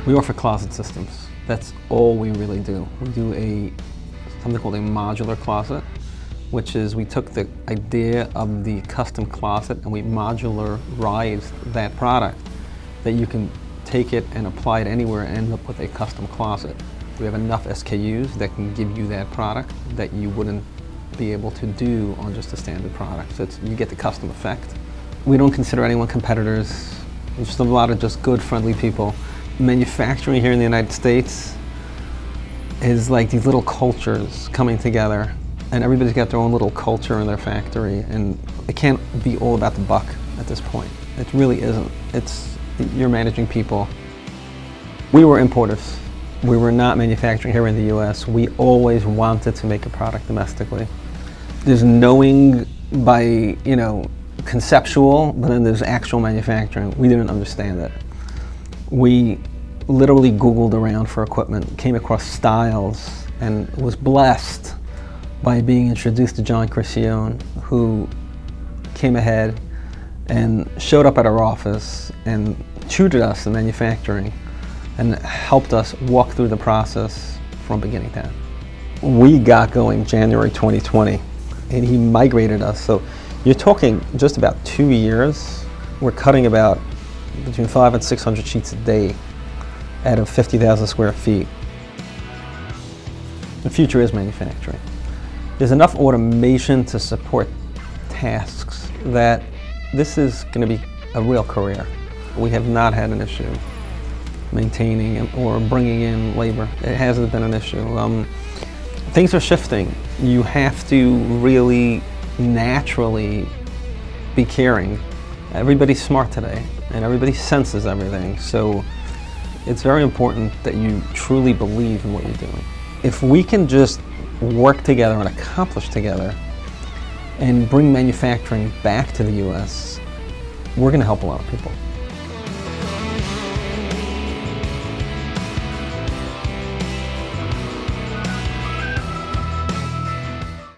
We offer closet systems. That's all we really do. We do something called a modular closet, which is we took the idea of the custom closet and we modularized that product, that you can take it and apply it anywhere and end up with a custom closet. We have enough SKUs that can give you that product that you wouldn't be able to do on just a standard product. So you get the custom effect. We don't consider anyone competitors. There's just a lot of just good, friendly people. Manufacturing here in the United States is like these little cultures coming together, and everybody's got their own little culture in their factory, and it can't be all about the buck at this point. It really isn't. You're managing people. We were importers. We were not manufacturing here in the US. We always wanted to make a product domestically. There's knowing by, conceptual, but then there's actual manufacturing. We didn't understand it. We literally Googled around for equipment, came across Stiles, and was blessed by being introduced to John Criscione, who came ahead and showed up at our office and tutored us in manufacturing and helped us walk through the process from beginning to end. We got going January 2020, and he migrated us. So you're talking just about 2 years. We're cutting about between 500 and 600 sheets a day out of 50,000 square feet. The future is manufacturing. There's enough automation to support tasks that this is going to be a real career. We have not had an issue maintaining or bringing in labor. It hasn't been an issue. Things are shifting. You have to really naturally be caring. Everybody's smart today, and everybody senses everything. So it's very important that you truly believe in what you're doing. If we can just work together and accomplish together and bring manufacturing back to the US, we're going to help a lot of people.